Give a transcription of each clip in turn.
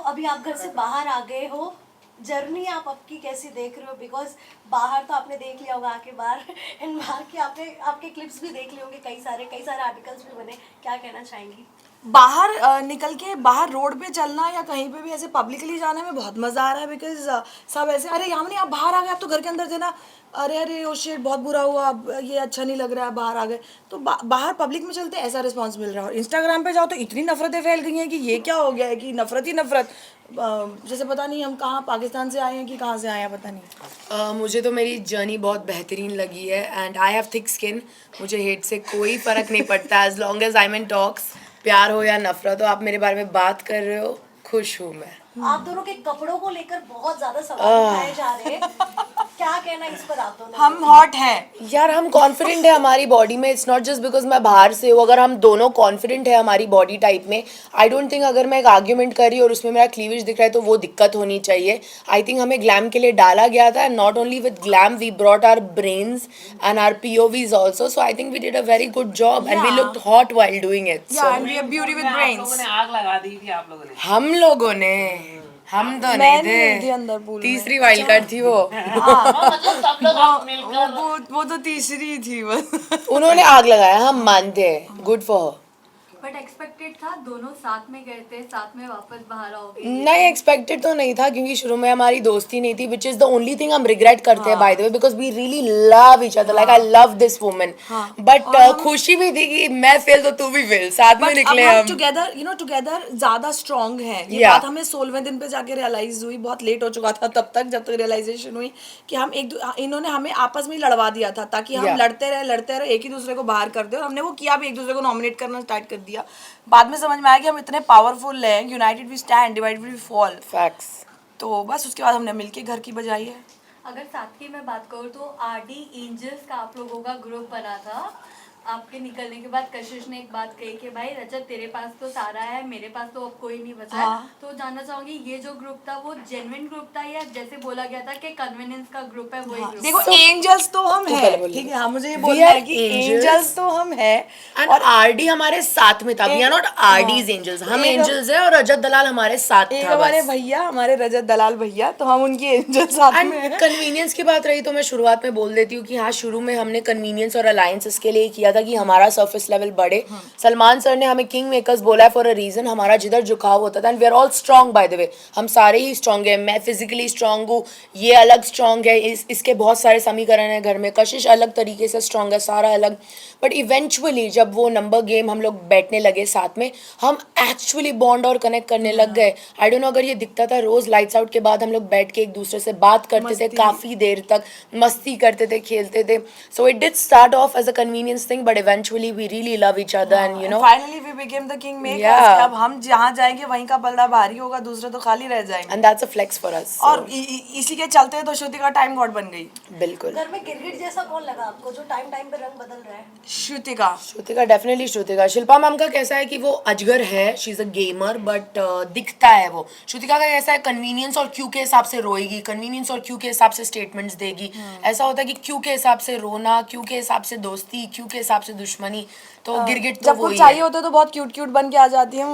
अभी आप घर से बाहर आ गए हो, जर्नी आप आपकी कैसी देख रहे हो? बिकॉज बाहर तो आपने देख लिया होगा आके बाहर एंड बाहर के आपने आपके क्लिप्स भी देख लिए होंगे, कई सारे आर्टिकल्स भी बने, क्या कहना चाहेंगी? बाहर निकल के बाहर रोड पे चलना या कहीं पे भी ऐसे पब्लिकली जाने में बहुत मज़ा आ रहा है। बिकॉज सब ऐसे, अरे यामिनी आप बाहर आ गए, आप तो घर के अंदर थे ना, अरे अरे ओ शिट बहुत बुरा हुआ, अब ये अच्छा नहीं लग रहा है, बाहर आ गए। तो बाहर पब्लिक में चलते ऐसा रिस्पांस मिल रहा है। और इंस्टाग्राम पे जाओ तो इतनी नफरतें फैल गई हैं कि ये क्या हो गया है कि नफरत ही नफरत। जैसे पता नहीं हम कहाँ पाकिस्तान से आए हैं कि कहाँ से आए हैं, पता नहीं। मुझे तो मेरी जर्नी बहुत बेहतरीन लगी है and I have thick skin. मुझे हेट से कोई फ़र्क नहीं पड़ता as long as I in talks. प्यार हो या नफरत हो, आप मेरे बारे में बात कर रहे हो, खुश हूँ मैं। आप दोनों के कपड़ों को लेकर बहुत ज्यादा सवाल उठाए जा रहे हैं, क्या कहना इस पर आप दोनों? हम हॉट हैं यार, हम कॉन्फिडेंट है हमारी बॉडी में। इट्स नॉट जस्ट बिकॉज मैं बाहर से हूँ। अगर हम दोनों कॉन्फिडेंट है हमारी बॉडी टाइप में, आई डोंट थिंक अगर मैं एक आर्ग्यूमेंट कर रही हूँ और उसमें मेरा क्लीवेज दिख रहा है तो वो दिक्कत होनी चाहिए। आई थिंक हमें ग्लैम के लिए डाला गया था, and not only with glam, we brought our brains and our POVs also. So I think we did a very good job and we looked hot while doing it. Yeah and we are beauty with आप brains. लोगों ने आग लगा दी थी आप लोगों ने। हम लोगों ने, हम तो मैं नहीं नहीं थी थे, अंदर पूल में। तीसरी वाइल्ड कार्ड थी वो। मतलब सब लोग आप मिलकर वो तो तीसरी थी बस। उन्होंने आग लगाया, हम मानते हैं, good for her. But expected था दोनों साथ में गए थे, साथ में वापस बाहर आओगे? नहीं, एक्सपेक्टेड तो नहीं था क्योंकि शुरू में हमारी दोस्ती नहीं थी, which is the only thing हम रिग्रेट करते हैं by the way, because we really love each other, like I love this woman. But खुशी भी थी कि मैं फेल तो तू भी फेल, साथ में निकले हम। टुगेदर टुगेदर ज्यादा स्ट्रांग है। ये Yeah. बात हमें 16वें दिन पे जाके रियलाइज हुई, बहुत लेट हो चुका था तब तक, जब तक रियलाइजेशन हुई कि हम इन्होंने हमें आपस में ही लड़वा दिया था ताकि हम Yeah. लड़ते रहे, एक ही दूसरे को बाहर कर दे। और हमने वो किया भी, एक दूसरे को नॉमिनेट करना स्टार्ट कर दिया। बाद में समझ में आया कि हम इतने पावरफुल हैं, united we stand, divided we fall. Facts. तो बस उसके बाद हमने मिलके घर की बजाई है। अगर साथ की मैं बात करूँ तो RD एंजल्स का आप लोगों का ग्रुप बना था। आपके निकलने के बाद कशिश ने एक बात कही कि भाई रजत तेरे पास तो सारा है, मेरे पास तो अब कोई नहीं बचा है। तो जानना चाहूंगी ये जो ग्रुप था वो जेन्युइन ग्रुप था या जैसे बोला गया था कि कन्वीनियंस का ग्रुप है वही ग्रुप? देखो एंजल्स तो हम पहले हैं, बोलिए। ठीक है, हाँ मुझे ये We बोलना are है कि angels. एंजल्स तो हम हैं। एंड RD हमारे साथ में था, we are not RDs angels. हम एंजल्स है और रजत दलाल हमारे साथ एक था हमारे बस। भैया, हमारे रजत दलाल भैया, तो हम उनकी एंजल साथ में एंड हैं। कन्वीनियंस की बात रही तो मैं शुरुआत में बोल देती हूँ कि हाँ, शुरू में हमने कन्वीनियंस और अलायंसेस के लिए किया था कि हमारा सरफेस लेवल बढ़े। सलमान सर ने हमें किंग मेकर्स बोला है फॉर अ रीजन। हमारा जिधर झुकाव होता था, and we are all strong by the way, हम सारे ही स्ट्रांग हैं। मैं फिजिकली स्ट्रांग हूँ, ये अलग स्ट्रांग है, इसके बहुत सारे समीकरण हैं घर में। कशिश अलग तरीके से स्ट्रांग है, सारा अलग। बट इवेंचुअली जब वो नंबर गेम हम लोग बैठने लगे साथ में, हम एक्चुअली बॉन्ड और कनेक्ट करने लग गए। आई डोंट नो अगर ये दिखता था, रोज लाइट्स आउट के बाद हम लोग बैठ के एक दूसरे से बात करते थे काफी देर तक, मस्ती करते थे, खेलते थे। So it did start off as a convenience thing, but eventually we really love each other and you know finally we became the king makers. Yeah. अब हम जहाँ जाएंगे वहीं का पलड़ा भारी होगा, दूसरे तो खाली रह जाएंगे। And that's a flex for us. और इसी के चलते तो श्रुति का टाइम गॉड बन गई। बिल्कुल। घर में गिरगिट जैसा कौन लगा आपको जो टाइम टाइम पे रंग बदल रहा है? श्रुतिका। श्रुतिका, डेफिनेटली श्रुतिका। शिल्पा मैम का कैसा है कि वो अजगर है, she is a gamer, but दिखता है वो। श्रुतिका का कैसा है, कन्वीनियंस और क्यू के हिसाब से रोएगी, कन्वीनियंस और क्यू के हिसाब से स्टेटमेंट्स देगी। ऐसा होता है कि क्यू के हिसाब से रोना, क्यू के हिसाब से दोस्ती, क्यू के हिसाब से दुश्मनी। तो गिरगिट तो जब वही कुछ चाहिए है। होता है तो बहुत क्यूट क्यूट बन के आ जाती है।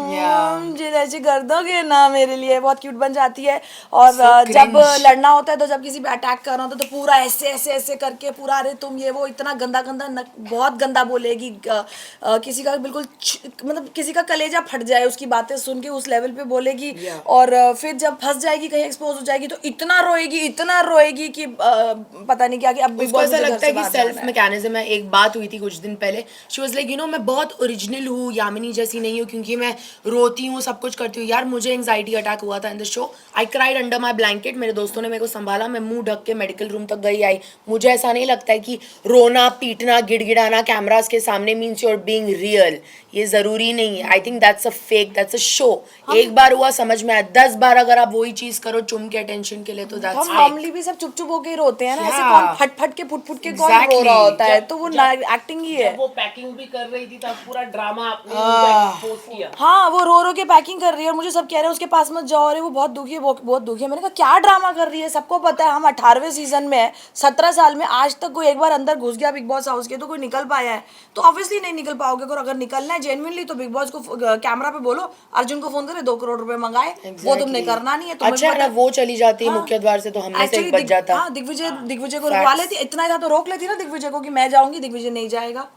जी ऐसे कर दोगे ना मेरे लिए, बहुत क्यूट बन जाती है। और जब cringe. लड़ना होता है तो जब किसी पे अटैक करना होता है तो पूरा ऐसे ऐसे ऐसे करके पूरा, अरे तुम ये वो, इतना गंदा गंदा बहुत गंदा बोलेगी। किसी का बिल्कुल मतलब किसी का कलेजा फट जाए उसकी बातें सुन के, उस लेवल पे बोलेगी। और फिर जब फंस जाएगी, कहीं एक्सपोज हो जाएगी तो इतना रोएगी कि पता नहीं क्या कि अब उसको ऐसा लगता है कि सेल्फ मैकेनिज्म है। एक बात हुई थी कुछ दिन पहले, she was like, you know, मैं बहुत ओरिजिनल हूँ, यामिनी जैसी नहीं हूँ क्योंकि मैं रोती हूँ, सब कुछ करती हूँ। यार मुझे एंग्जाइटी अटैक हुआ था in the show, I cried under my blanket, मेरे दोस्तों ने मेरे को संभाला, मैं मुंह ढक के मेडिकल रूम तक गई आई। मुझे ऐसा नहीं लगता है कि रोना, पीटना, गिड़गिड़ाना कैमरास के सामने means you are being real. ये जरूरी नहीं है। I think that's a fake, that's a show. एक बार हुआ समझ में आया, 10 बार अगर आप वही चीज करो चुम के अटेंशन के लिए तो दैट्स हम नॉर्मली भी सब चुप चुप होके रोते हैं ना, ऐसे कौन फट फट के फुट फुट के कौन रो Exactly. रहा होता है, जब- तो वो जब- एक्टिंग ही है। जब वो पैकिंग भी कर रही थी तब पूरा ड्रामा आपने उनको एक्सपोज किया। हाँ वो रो रो के पैकिंग कर रही है और मुझे सब कह रहे उसके पास मत जाओ, अरे वो बहुत दुखी है, वो बहुत दुखी है। मैंने कहा क्या ड्रामा कर रही है, सबको पता है हम 18वें सीजन में है, 17 साल में आज तक कोई एक बार अंदर घुस गया बिग बॉस हाउस के तो कोई निकल पाया है? तो ऑब्वियसली नहीं निकल पाओगे। अगर निकलना है जेन्युइनली तो बिग बॉस को कैमरा पे बोलो, अर्जुन को फोन करे 2 करोड़ रुपए मंगाए, वो तुमने करना नहीं है। तुम्हें अच्छा पता ना वो चली जाती हाँ। मुख्य द्वार से तो हमने से Actually, एक बच जाता। हाँ, दिग्विजय को रुकवा लेती, इतना ही था तो रोक लेती ना दिग्विजय को कि मैं जाऊंगी, दिग्विजय नहीं जाएगा।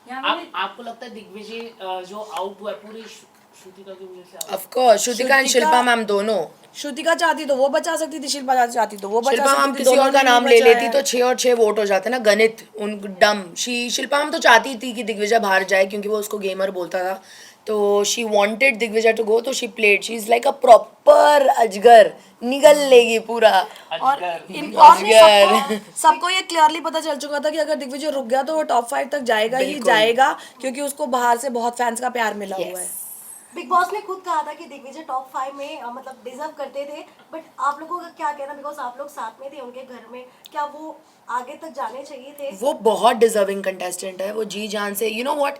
आपको लगता है दिग्विजय जो आउट हुआ है पूरी श्रुतिका की वजह से of course Shrutika and Shilpa ma'am दोनों। श्रुतिका चाहती तो वो बचा सकती थी, शिल्पा चाहती तो वो बचा शिल्पा मैम सकती थी, किसी दोनों और का ने नाम नहीं ले बचाया लेती है। तो 6 और 6 वोट हो जाते ना, गणित उन डम। शिल्पा मैम तो चाहती थी कि दिग्विजय बाहर जाए क्योंकि वो उसको गेमर बोलता था, तो she wanted Digvijay to go, तो she played, she is like a proper ajgar, निगल लेगी पूरा। और अजगर। सबको ये क्लियरली पता चल चुका था कि अगर दिग्विजय रुक गया तो वो टॉप 5 तक जाएगा ही जाएगा, क्योंकि उसको बाहर से बहुत फैंस का प्यार मिला हुआ है। बिग बॉस ने खुद कहा था कि दिग्विजय टॉप 5 में मतलब डिजर्व करते थे, बट आप लोगों का क्या कहना, बिकॉज आप लोग साथ में थे उनके घर में, क्या वो आगे तक जाने चाहिए थे? वो बहुत डिजर्विंग कंटेस्टेंट है, वो जी जान से, यू नो व्हाट,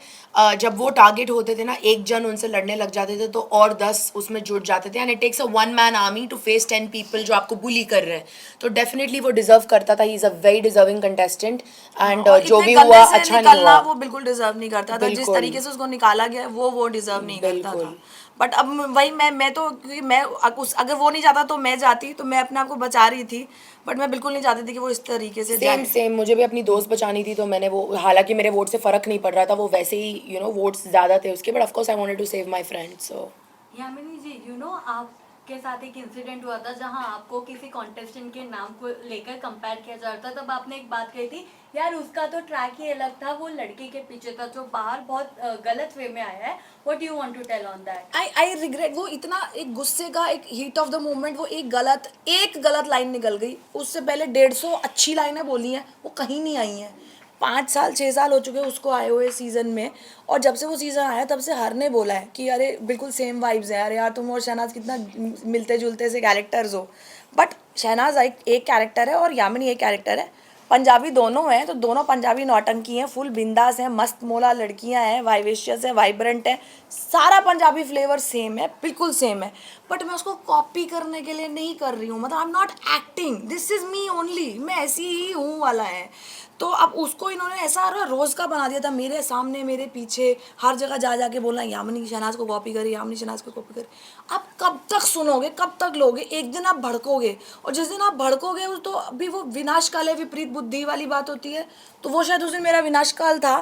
जब वो टारगेट होते थे ना, एक जन उनसे लड़ने लग जाते थे तो और 10 उसमें जुट जाते थे, and it takes a one man army to face 10 people जो आपको बुली कर रहे हैं, तो डेफिनेटली वो डिजर्व करता था। He is a very deserving contestant, and और जो इतने भी गंदे हुआ से अच्छा नहीं निकलना हुआ। वो बिल्कुल डिजर्व नहीं करता था, जिस बिल्कुल। तरीके से उसको निकाला गया वो डिजर्व नहीं करता था। बिल्कुल। बट अब वही मैं तो, क्योंकि मैं अगर वो नहीं जाता तो मैं जाती, तो मैं अपने आप को बचा रही थी, बट मैं बिल्कुल नहीं चाहती थी कि वो इस तरीके से सेम जाए। सेम, मुझे भी अपनी दोस्त बचानी थी, तो मैंने वो, हालांकि मेरे वोट से फर्क नहीं पड़ रहा था, वो वैसे ही यू नो वोट्स ज्यादा थे उसके, but of course I wanted to save my friend, so Yamini ji, आपके साथ एक इंसिडेंट हुआ था जहां आपको किसी कॉन्टेस्टेंट के नाम को लेकर कंपेयर किया जा रहा था, तब आपने एक बात कही थी, यार उसका तो ट्रैक ही अलग था, वो लड़के के पीछे था जो बाहर बहुत गलत वे में आया है। What do you want to tell on that? I regret, वो इतना एक गुस्से का एक हीट ऑफ द मोमेंट, वो एक गलत लाइन निकल गई। उससे पहले 150 अच्छी लाइनें बोली हैं, वो कहीं नहीं आई हैं। 5 साल 6 साल हो चुके हैं उसको आए हुए सीज़न में, और जब से वो सीज़न आया तब से हर ने बोला है कि अरे बिल्कुल सेम वाइब्स हैं, अरे यार तुम और शहनाज कितना मिलते जुलते से कैरेक्टर्स हो। बट शहनाज एक कैरेक्टर है और यामिनी एक कैरेक्टर है, पंजाबी दोनों हैं, तो दोनों पंजाबी नौटंकी हैं, फुल बिंदास हैं, मस्त मोला लड़कियां हैं, वाइवेशियस हैं, वाइब्रेंट हैं, सारा पंजाबी फ्लेवर सेम है, बिल्कुल सेम है। बट मैं उसको कॉपी करने के लिए नहीं कर रही हूँ, मतलब I am not acting, this is me only, मैं ऐसी ही हूँ वाला है। तो अब उसको इन्होंने ऐसा रोज़ का बना दिया था, मेरे सामने मेरे पीछे हर जगह जा जाके बोलना यामिनी शहनाज को कॉपी करी, यामिनी शहनाज को कॉपी करी। आप कब तक सुनोगे, कब तक लोगे? एक दिन आप भड़कोगे, और जिस दिन आप भड़कोगे तो अभी वो विनाशकाल है, विपरीत बुद्धि वाली बात होती है, तो वो शायद उस दिन मेरा विनाशकाल था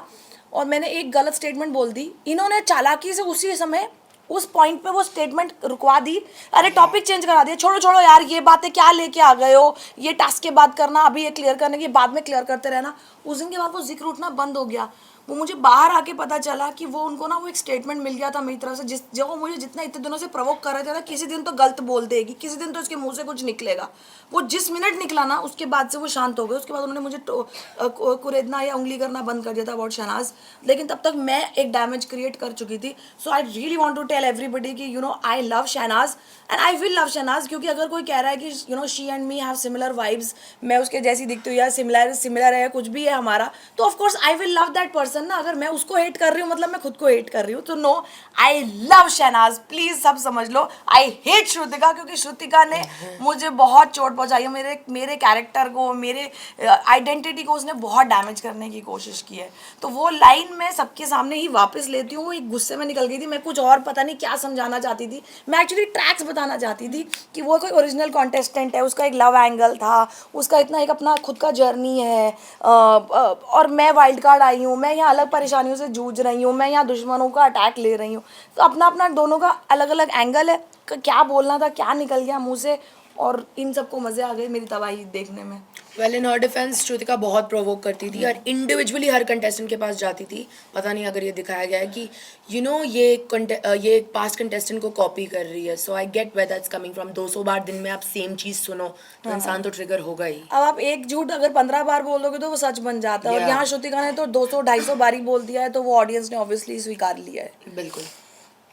और मैंने एक गलत स्टेटमेंट बोल दी। इन्होंने चालाकी से उसी समय उस पॉइंट पे वो स्टेटमेंट रुकवा दी, अरे टॉपिक चेंज करा दिया, छोड़ो छोड़ो यार ये बातें क्या लेके आ गए हो, ये टास्क के बाद करना, अभी ये क्लियर करने के बाद में क्लियर करते रहना। उस दिन के बाद वो जिक्र उठना बंद हो गया। वो मुझे बाहर आके पता चला कि वो उनको ना वो एक स्टेटमेंट मिल गया था मेरी तरफ से, जो वो मुझे जितना इतने दिनों से प्रवोक कर रहे थे ना, किसी दिन तो गलत बोल देगी, किसी दिन तो इसके मुंह से कुछ निकलेगा। वो जिस मिनट निकला ना उसके बाद से वो शांत हो गए। उसके बाद उन्होंने मुझे कुरेदना या उंगली करना बंद कर दिया था अबाउट शहनाज, लेकिन तब तक मैं एक डैमेज क्रिएट कर चुकी थी। So I really want to tell everybody कि I love Shehnaaz and I will love Shehnaaz, क्योंकि अगर कोई कह रहा है कि she and me have similar vibes, मैं उसके जैसी दिखती हूँ या सिमिलर है, कुछ भी है हमारा, तो of course I will love that person ना। अगर मैं उसको हेट कर रही हूँ मतलब मैं खुद को हेट कर रही हूँ। तो no, I love Shehnaz, please सब समझ लो। आई हेट श्रुतिका, क्योंकि श्रुतिका ने मुझे बहुत चोट पहुंचाई है, मेरे कैरेक्टर को, मेरे आइडेंटिटी को उसने बहुत डैमेज करने की कोशिश की है। तो वो लाइन मैं सबके सामने ही वापस लेती हूँ। वो एक गुस्से में निकल गई थी, मैं कुछ और पता नहीं क्या समझाना चाहती थी। मैं एक्चुअली ट्रैक्स बताना चाहती थी कि वो कोई ओरिजिनल कॉन्टेस्टेंट है, उसका एक लव एंगल था, उसका इतना एक अपना खुद का जर्नी है, और मैं वाइल्ड कार्ड आई हूँ, मैं यहाँ अलग परेशानियों से जूझ रही हूँ, मैं यहाँ दुश्मनों का अटैक ले रही हूँ। तो अपना अपना दोनों का अलग अलग एंगल है, क्या बोलना था क्या निकल गया मुँह से, और इन सबको मज़े आ गए मेरी तबाही देखने में। Well in her defence Shrutika बहुत प्रोवोक करती थी और इंडिविजुअली हर कंटेस्टेंट के पास जाती थी। पता नहीं अगर ये दिखाया गया है कि ये पास्ट कंटेस्टेंट को कॉपी कर रही है। So I get where that's coming from. 200 बार दिन में आप सेम चीज़ सुनो तो इंसान तो ट्रिगर होगा ही। अब आप एक झूठ अगर 15 बार बोल दोगे तो वो सच बन जाता है। और यहाँ श्रुतिका ने तो 200-250 बार ही बोल दिया है, तो वो ऑडियंस ने ऑब्वियसली स्वीकार लिया है। बिल्कुल।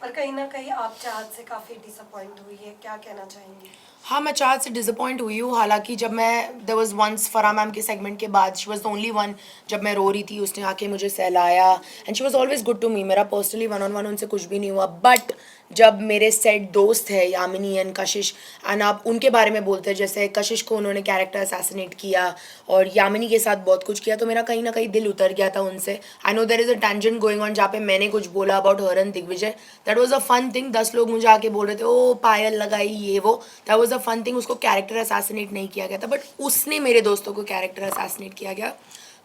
और कहीं ना कहीं आप चाहत से काफ़ी डिसअपॉइंट हुई है, क्या कहना चाहेंगी? हाँ, मैं चाहत से डिसअपॉइंट हुई हूँ। हालांकि जब मैं there was once Farah ma'am के सेगमेंट के बाद she was the only one, जब मैं रो रही थी उसने आके मुझे सहलाया and she was always good to me. मेरा पर्सनली 1-on-1 उनसे कुछ भी नहीं हुआ, बट जब मेरे सेट दोस्त है यामिनी एंड कशिश एंड आप उनके बारे में बोलते हैं, जैसे कशिश को उन्होंने कैरेक्टर असैसिनेट किया और यामिनी के साथ बहुत कुछ किया, तो मेरा कहीं ना कहीं दिल उतर गया था उनसे. I know there is a tangent going on जहाँ पे मैंने कुछ बोला about her and Digvijay. That was a fun thing. 10 लोग मुझे आके बोल रहे थे ओ पायल लगाई ये वो. That was a fun thing. उसको कैरेक्टर असैसिनेट नहीं किया गया था, बट उसने मेरे दोस्तों को कैरेक्टर असैसिनेट किया गया.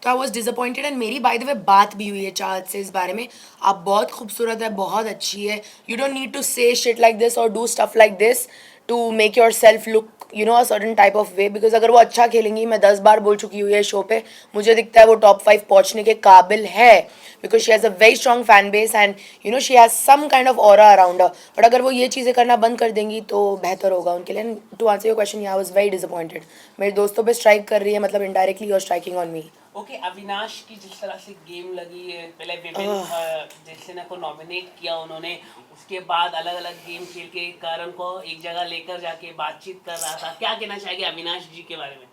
तो आई वॉज डिसअपॉइंटेड. एंड मेरी बाय द वे बात भी हुई है चाहत से इस बारे में. आप बहुत खूबसूरत है, बहुत अच्छी है. You don't need to say shit like this और do stuff like this to make yourself look you know a certain type of way. Because अगर वो अच्छा खेलेंगी, मैं 10 बार बोल चुकी हूँ ये शो पे, मुझे दिखता है वो टॉप 5 पहुँचने के काबिल है. Because she has a very strong fan base and you know she has some kind of aura around her. But अगर वो ये चीज़ें करना बंद कर देंगी तो बेहतर होगा उनके लिए. To answer your question, I was very disappointed. मेरे दोस्तों पे स्ट्राइक कर रही है, मतलब इनडायरेक्टली और striking on me. Okay, Avinash की जिस तरह से गेम लगी है, पहले विभिन्न जैसे को नॉमिनेट किया उन्होंने, उसके बाद अलग अलग गेम खेल के करण को एक जगह लेकर जाके बातचीत कर रहा था. क्या कहना चाहेंगे अविनाश जी के बारे में?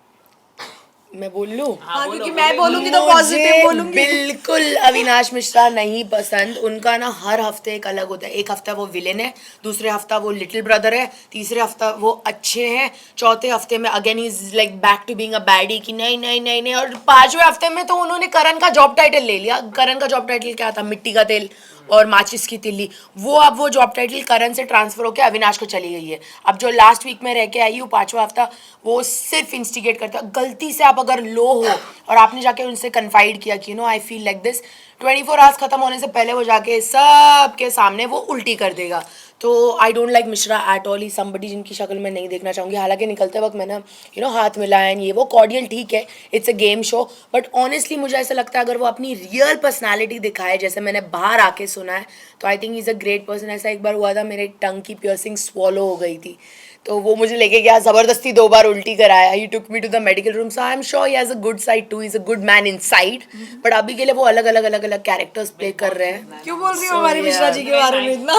मैं बोल लूँ? हाँ, बोलो, क्योंकि मैं बोलो. बोलूंगी तो पॉजिटिव बोलूंगी. बिल्कुल अविनाश मिश्रा नहीं पसंद. उनका ना हर हफ्ते एक अलग होता है. एक हफ्ता वो विलेन है, दूसरे हफ्ता वो लिटिल ब्रदर है, तीसरे हफ्ता वो अच्छे हैं, चौथे हफ्ते में again is like back to being a baddie कि नहीं नहीं नहीं नहीं. और 5वें हफ्ते में तो उन्होंने करण का जॉब टाइटल ले लिया. करण का जॉब टाइटल क्या था? मिट्टी का तेल और माचिस की तिल्ली. वो अब वो जॉब टाइटल करण से ट्रांसफर होकर अविनाश को चली गई है. अब जो लास्ट वीक में रह के आई हूँ 5वां हफ्ता, वो सिर्फ इंस्टिगेट करता है. गलती से आप अगर लो हो और आपने जाके उनसे कन्फाइड किया कि you know I feel like this, 24 hours खत्म होने से पहले वो जाके सबके सामने वो उल्टी कर देगा. तो I don't like Mishra at all. He somebody जिनकी शक्ल मैं नहीं देखना चाहूँगी. हालांकि निकलते वक्त मैंने यू नो हाथ मिलाया एंड ये वो कॉर्डियल ठीक है, it's a game show. But honestly मुझे ऐसा लगता है अगर वो अपनी रियल पर्सनैलिटी दिखाए जैसे मैंने बाहर आके सुना है, तो I think is a great person. ऐसा एक बार हुआ था, मेरे टंग की पियर्सिंग स्वॉलो हो गई थी, तो वो मुझे लेके गया, ज़बरदस्ती 2 बार उल्टी कराया. He took me to the medical room. So I am sure he has a good side too. Is a good man inside. But अभी के लिए वो अलग अलग कैरेक्टर्स प्ले कर रहे हैं. क्यों बोल रही हो हमारी मिश्रा जी के बारे में इतना?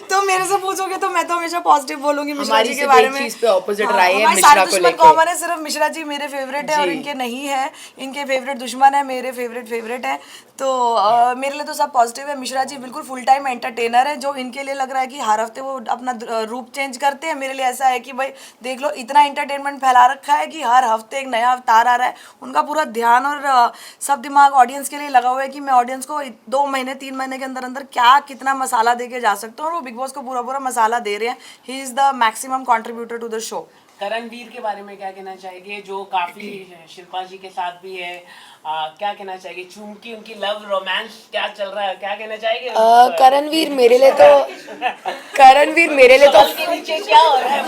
तो मेरे से पूछोगे तो मैं तो हमेशा पॉजिटिव बोलूंगी मिश्रा हमारी जी के सिर्फ बारे एक में. चीज़ पे opposite राय है, हमारे मिश्रा सारे को दुश्मन लेके. कॉमन है, सिर्फ मिश्रा जी मेरे फेवरेट है और जी. इनके नहीं है. इनके फेवरेट दुश्मन है, मेरे फेवरेट है. तो मेरे लिए तो सब पॉजिटिव है. मिश्रा जी बिल्कुल फुल टाइम एंटरटेनर है. जो इनके लिए लग रहा है कि हर हफ्ते वो अपना रूप चेंज करते हैं, मेरे लिए ऐसा है कि भाई देख लो इतना एंटरटेनमेंट फैला रखा है कि हर हफ्ते एक नया अवतार आ रहा है. उनका पूरा ध्यान और सब दिमाग ऑडियंस के लिए लगा हुआ है कि मैं ऑडियंस को 2 महीने 3 महीने के अंदर अंदर क्या कितना मसाला दे के जा सकता हूँ. और वो बिग बॉस को पूरा मसाला दे रहे हैं. He is the maximum contributor to the show. Karanveer के बारे में क्या कहना चाहेंगे, जो काफी शिल्पा जी के साथ भी है? क्या कहना चाहेंगे? चुमकी उनकी लव रोमांस क्या चल रहा है, क्या कहना चाहेंगे? करणवीर मेरे लिए तो सवाल के नीचे क्या हो रहा है?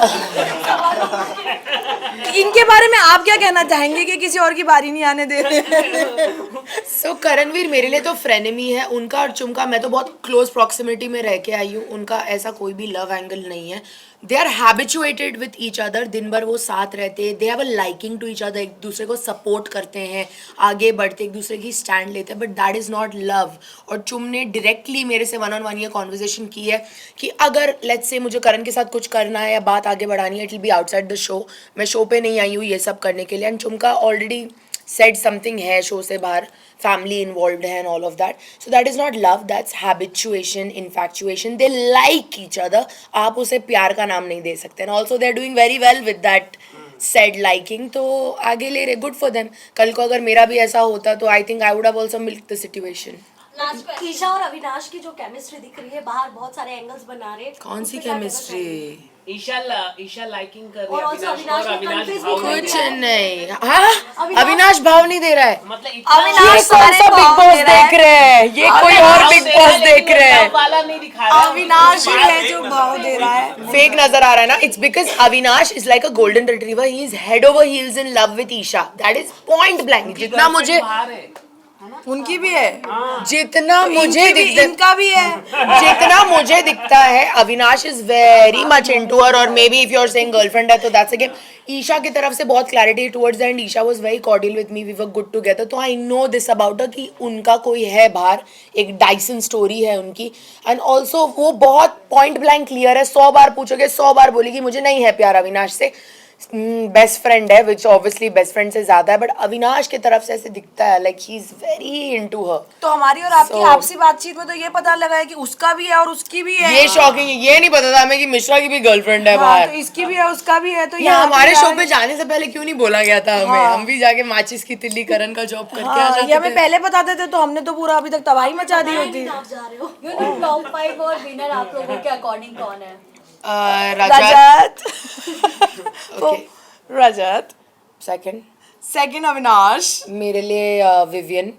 इनके बारे में आप क्या कहना चाहेंगे कि किसी और की बारी नहीं आने दे रहे? सो करणवीर मेरे लिए तो फ्रेनेमी है. उनका और चुमका मैं तो बहुत क्लोज प्रॉक्सिमिटी में रह के आई हूँ. उनका ऐसा कोई भी लव एंगल नहीं है. They are habituated with each other. दिन भर वो साथ रहते हैं. They have a liking to each other. एक दूसरे को सपोर्ट करते हैं, आगे बढ़ते एक दूसरे की स्टैंड लेते हैं. But that is not love. और चुम ने डायरेक्टली मेरे से 1-on-1 ये कॉन्वर्जेशन की है कि अगर लेट्स से मुझे करण के साथ कुछ करना है या बात आगे बढ़ानी है, it will be outside the show. मैं शो पे नहीं आई हूँ ये सब करने के लिए. एंड चुमका ऑलरेडी said something है शो से बाहर, फैमिली इन्वॉल्व है and all of that. So that is not love, that's habituation, infatuation. They like each other. आप उसे प्यार का नाम नहीं दे सकते. And also they are doing very well with that said liking. तो आगे ले रहे, गुड फॉर देम. कल को अगर मेरा भी ऐसा होता तो I think I would have also milk the situation. Eisha और अविनाश की जो केमिस्ट्री दिख रही है, बाहर बहुत सारे एंगल्स बना रहे हैं. कौन सी उस पे क्या कहना केमिस्ट्री? चाहेंगे? ईशा लाइकिंग कर रही और है also अविनाश को, और अविनाश अविनाश को confuse भाव भी नहीं कुछ दे रहा है. नहीं. हाँ, अविनाश भाव नहीं दे रहा है. मतलब इतना अविनाश ये कौन सा बिग बॉस देख रहे हैं? ये कोई और भाव बिग दे रहा बॉस है, देख लेकिन रहे लव हैं. वाला नहीं दिखा रहा है. अविनाश ही है जो भाव दे रहा है. फेक नजर आ रहा है ना. It's because Avinash is like a golden retriever. He is head over heels in love with Eisha. That is point blank. जितना मुझे बाहर है. उनकी भी है, जितना मुझे इनकी भी, दिखता इनका भी है. जितना मुझे दिखता है Avinash is very much into her. और maybe if you are saying girlfriend है तो दैट्स अ गेम. ईशा की तरफ से बहुत clarity towards the end. Isha was very cordial with me. We were good together. तो I know this about her कि उनका कोई है बाहर. एक डाइसन स्टोरी है उनकी. एंड ऑल्सो वो बहुत पॉइंट ब्लैंक क्लियर है. 100 बार पूछोगे 100 बार बोलेगी मुझे नहीं है प्यार अविनाश से. बेस्ट फ्रेंड है, विच ऑब्वियसली बेस्ट फ्रेंड से ज्यादा है, बट अविनाश की तरफ से ऐसे दिखता है like he is very into हर. तो हमारी और आपकी So- आपसी बातचीत में तो ये पता लगा है कि उसका भी है और उसकी भी है. ये शॉकिंग है, ये नहीं पता था हमें कि मिश्रा की भी गर्लफ्रेंड है हाँ, बाहर. तो इसकी भी है उसका भी है. तो ये यहाँ हमारे पे शो पे जाने से पहले क्यों नहीं बोला गया था हमें? हाँ। हम भी जाके माचिस की तिल्ली करण का जॉब करके आ हाँ, ये जाते हमें थे. पहले बताते थे तो हमने तो पूरा अभी तक तबाही मचा दी होती. आप जा रहे हो यू नो टॉप 5 और विनर आप लोगों के अकॉर्डिंग कौन है? रजत रजत. तो रजत. Second, second Avinash. मेरे लिए विवियन.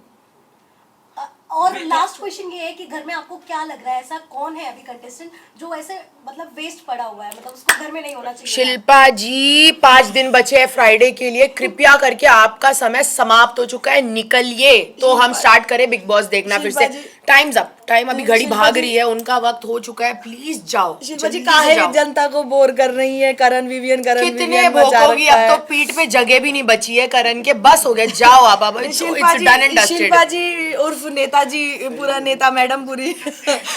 और लास्ट क्वेश्चन ये है कि घर में आपको क्या लग रहा है, ऐसा कौन है अभी कंटेस्टेंट जो ऐसे मतलब वेस्ट पड़ा हुआ है, मतलब उसको घर में नहीं होना चाहिए? शिल्पा जी, 5 दिन बचे हैं फ्राइडे के लिए, कृपया करके आपका समय समाप्त हो चुका है, निकलिए. तो हम स्टार्ट करें बिग बॉस देखना फिर से. शिल्पा जी- टाइम्स अप, टाइम अभी घड़ी शिल्पा भाग जी- रही है, उनका वक्त हो चुका है, प्लीज जाओ. शिल्पा जी जल्दी से काहे जाओ. जनता को बोर कर रही है. करण विवियन कितने भोकोगी, अब तो पीठ पे जगह भी नहीं बची है करण के. बस हो गया, जाओ आप. अब शिल्पा इट्स डन एंड जी, डस्टेड. शिल्पा जी उर्फ नेताजी, पूरा नेता मैडम पूरी.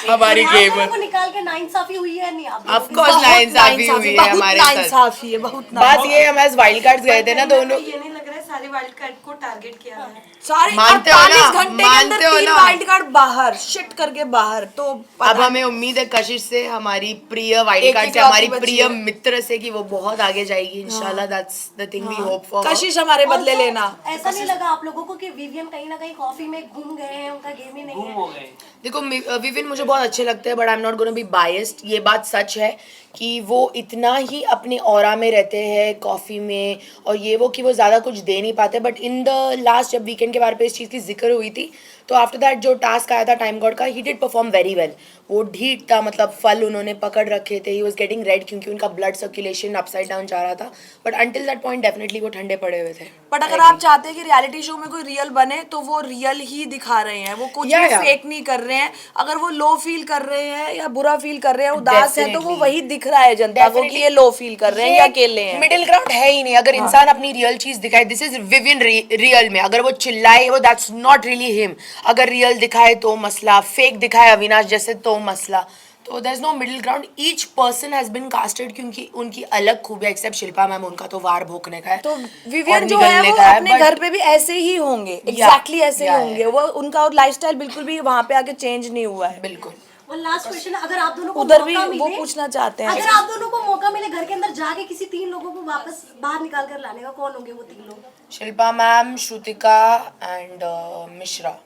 हमारी आप गेम लोगों को निकाल के नाइंसाफी हुई है नहीं आप ऑफ कोर्स नाइंसाफी हुई है हमारे साथ. नाइंसाफी है बहुत. बात ये हम एज वाइल्ड कार्ड्स गए थे ना दोनों. ये नहीं लग रहा है सारे वाइल्ड कार्ड को टारगेट किया है. सारे मानते हो ना? 48 घंटे के अंदर मानते हो 3 ना? वाइल्ड कार्ड बाहर, शिट करके बाहर. तो अब हमें उम्मीद है कशिश से, हमारी प्रिय वाइल्ड एक कार्ड ही से, हमारी बची प्रिय है. मित्र से, कि वो बहुत आगे जाएगी इंशाल्लाह. That's the thing we hope for. Kashish हमारे बदले Also, लेना. ऐसा नहीं लगा आप लोगों को कि विवियन कहीं ना कहीं कॉफी में घूम गए हैं, उनका गेम ही नहीं गुम है? हो गए. देखो विविन मुझे बहुत अच्छे लगते हैं, but I am not gonna be biased. ये बात सच है कि वो इतना ही अपने ऑरा में रहते हैं कॉफ़ी में और ये वो, कि वो ज़्यादा कुछ दे नहीं पाते. बट इन द लास्ट जब वीकेंड के बारे पे इस चीज़ की जिक्र हुई थी, तो आफ्टर दैट जो टास्क आया था टाइम गॉड का, he did perform very well. वो ढीठ था, मतलब फल उन्होंने पकड़ रखे थे. ही वॉज गेटिंग रेड क्योंकि उनका ब्लड सर्कुलेशन अपसाइड डाउन जा रहा था. But until that point definitely वो ठंडे पड़े हुए थे. बट अगर आप चाहते हैं कि रियलिटी शो में कोई रियल बने तो वो रियल ही दिखा रहे हैं. वो कुछ Yeah, भी yeah. फेक नहीं कर रहे हैं. अगर वो लो फील कर रहे हैं या बुरा फील कर रहे हैं, उदास है, तो वो Definitely. वही दिख रहा है जनता को कि ये लो फील कर रहे हैं या अकेले हैं. मिडिल ग्राउंड है ही नहीं. अगर इंसान अपनी रियल चीज दिखाए, दिस इज विवियन रियल में. अगर वो चिल्लाए, वो दैट्स नॉट रियली हिम. अगर रियल दिखाए तो मसला, फेक दिखाए अविनाश जैसे तो मसला. तो there is no middle ground. Each person has been casted क्योंकि उनकी अलग खूबियां, एक्सेप्ट शिल्पा मैम, उनका तो वार भोंकने का है. तो और विवियन जो है निगलने वो का है, अपने but- घर पे भी ऐसे ही होंगे. एग्जैक्टली ऐसे ही yeah, होंगे वो. उनका और लाइफस्टाइल बिल्कुल भी वहां पे आके चेंज नहीं हुआ है. बिल्कुल. और लास्ट क्वेश्चन, अगर आप दोनों को उधर भी मौका वो मिले, पूछना चाहते हैं. अगर आप दोनों को मौका मिले घर के अंदर जाके किसी 3 लोगों को वापस बाहर निकाल कर लाने का, कौन होंगे वो 3 लोग? Shilpa ma'am, Shrutika and Mishra.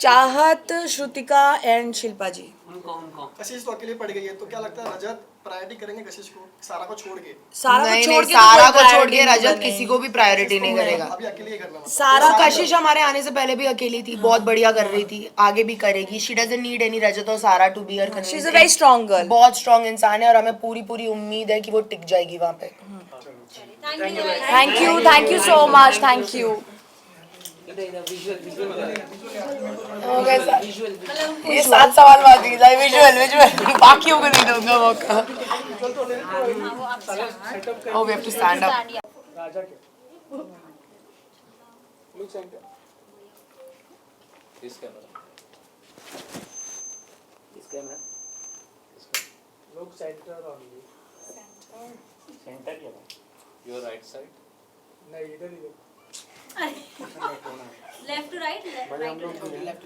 चाहत, श्रुतिका एंड शिल्पा जी. उनको कशिश तो अकेले पड़ गई है, तो क्या लगता है रजत प्रायोरिटी करेंगे कशिश को, सारा को छोड़ के? सारा को नहीं छोड़ नहीं, के तो सारा कोई को छोड़ priority के नहीं रजत बनेगी. किसी को भी प्रायोरिटी नहीं करेगा. अभी अकेले ही करना, सारा कशिश हमारे आने से पहले भी अकेली थी, बहुत बढ़िया कर रही थी, आगे भी करेगी. She doesn't need any Rajat और Sara to be her. She is a very strong girl. बहुत स्ट्रांग इंसान है और हमें पूरी पूरी उम्मीद है कि वो टिक जाएगी वहाँ पे. Thank you so much. Thank you. ये 7 सवाल बाकी है. विजुअल विजुअल बाकियों को नहीं दूंगा मौका. Oh, we have to stand up. Your right side. Left to right, right to left.